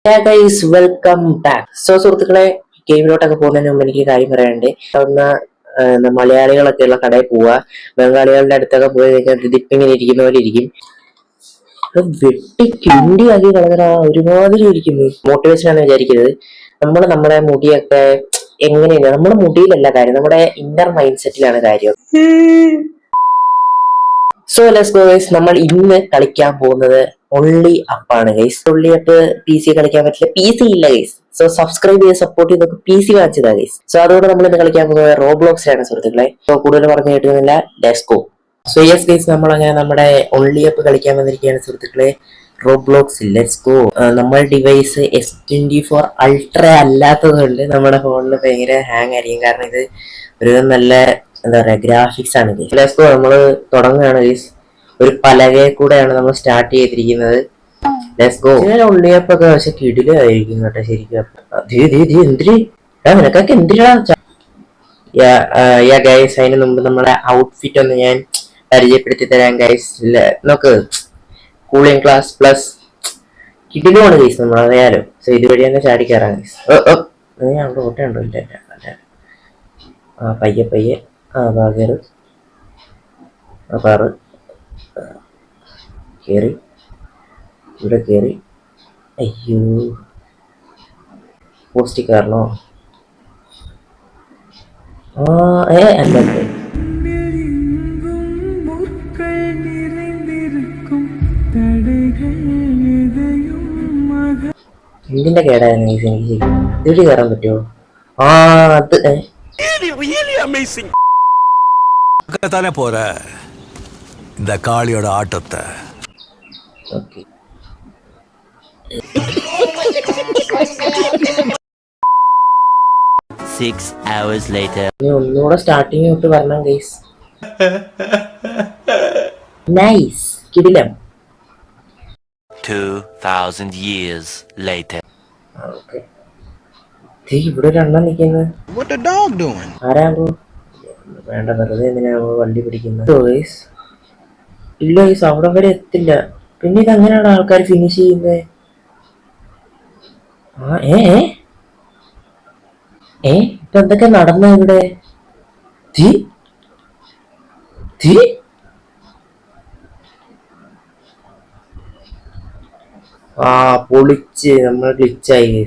Guys welcome back. സുഹൃത്തുക്കളെ, ഗെയിമിലോട്ടൊക്കെ പോകുന്നതിന് മുമ്പ് എനിക്ക് കാര്യം പറയാനുണ്ട്. മലയാളികളൊക്കെ ഉള്ള കടയിൽ പോവുക, ബംഗാളികളുടെ അടുത്തൊക്കെ പോയി കഴിഞ്ഞാൽ ഇതിപ്പിങ്ങനെ ഇരിക്കുന്ന പോലെ ഇരിക്കും. വെട്ടി കിണ്ടിയാക്കി കളഞ്ഞ ഒരുമാതിരി ഇരിക്കുന്നു. മോട്ടിവേഷൻ ആണ് വിചാരിക്കുന്നത്. നമ്മുടെ മുടിയൊക്കെ എങ്ങനെയാണ്, നമ്മുടെ മുടിയിലല്ല കാര്യം, നമ്മുടെ ഇന്നർ മൈൻഡ് സെറ്റിലാണ് കാര്യം. So let's go guys. നമ്മൾ ഇന്ന് കളിക്കാൻ പോകുന്നത് ഒൺലി അപ്പാണ് guys. Only up P C കളിക്കാൻ പറ്റില്ല, പി സി ഇല്ല ഗൈസ്. സോ സബ്സ്ക്രൈബ് ചെയ്ത് സപ്പോർട്ട് ചെയ്തൊക്കെ പി സി വാങ്ങിച്ചതാ ഗൈസ്. സോ അതുകൊണ്ട് നമ്മൾ ഇന്ന് കളിക്കാൻ പോകുന്നത് റോബ്ലോക്സിലാണ് സുഹൃത്തുക്കളെ. സോ കൂടുതൽ പറഞ്ഞു കേട്ടുന്നില്ല, let's go. So yes guys, നമ്മൾ അങ്ങനെ നമ്മുടെ ഒൺലി അപ്പ് കളിക്കാൻ വന്നിരിക്കുകയാണ് സുഹൃത്തുക്കളെ, റോബ്ലോക്സിൽ. ലെറ്റ്സ് ഗോ. നമ്മുടെ ഡിവൈസ് S24 അൾട്ര അല്ലാത്തത് കൊണ്ട് നമ്മുടെ ഫോണിന് ഭയങ്കര ഹാങ് ആയിരിക്കും. കാരണം ഇത് ഒരു നല്ല എന്താ പറയാ ഗ്രാഫിക്സ് ആണ്. Let's go. നമ്മള് തുടങ്ങുകയാണ് ഗൈസ്. ഒരു പലകയെ കൂടെയാണ് നമ്മൾ സ്റ്റാർട്ട് ചെയ്തിരിക്കുന്നത്. Let's go. ഉള്ളിയപ്പൊക്കെ പക്ഷെ കിടിലായിരിക്കും കേട്ടോ ശരിക്കും. എന്തിരി നിനക്കൊക്കെ എന്തിനാ ഗൈസ്. അതിന് മുമ്പ് നമ്മുടെ ഔട്ട്ഫിറ്റ് ഒന്ന് ഞാൻ പരിചയപ്പെടുത്തി തരാം ഗൈസ്. നോക്ക്, കൂളിംഗ് ക്ലാസ് പ്ലസ് കിടിലുമാണ് ഗൈസ്. നമ്മൾ അറിയാലോ. സോ ഇതുവഴി തന്നെ ചാടി കയറാം ഗൈസ്. ഞാൻ ഓട്ടയുണ്ടോ? ഇല്ല. പയ്യെ ബാഗേറ് കാറ് കയറി, ഇവിടെ കയറി. അയ്യോ, പോസ്റ്റിൽ കയറണോ? അല്ല, എന്തിന്റെ കേടായിരുന്നു എനിക്ക് ഇതിൽ കയറാൻ പറ്റുമോ? അത് தானே போற இந்த காளியோட ஆட்டத்தை. ഓക്കെ. ഒന്നുകൂടെ സ്റ്റാർട്ടിങ് തൊട്ട് വരണം ഗൈസ്. നൈസ്, കിടിലം. 2000 years later. ഓക്കെ, ഇവിടെ ഒരു എണ്ണം നിൽക്കുന്നത്. ആരാകുമ്പോ വേണ്ട, വെറുതെ എന്തിനാ വണ്ടി പിടിക്കുന്നത്? ഇല്ല ഗൈസ്, അവിടെ വരെ എത്തില്ല. പിന്നെ ഇത് അങ്ങനെയാണ് ആൾക്കാർ ഫിനിഷ് ചെയ്യുന്നത്. ഇപ്പൊ എന്തൊക്കെ നടന്ന ഇവിടെ? പൊളിച്ച് നമ്മൾ ഗ്ലിച്ചായി.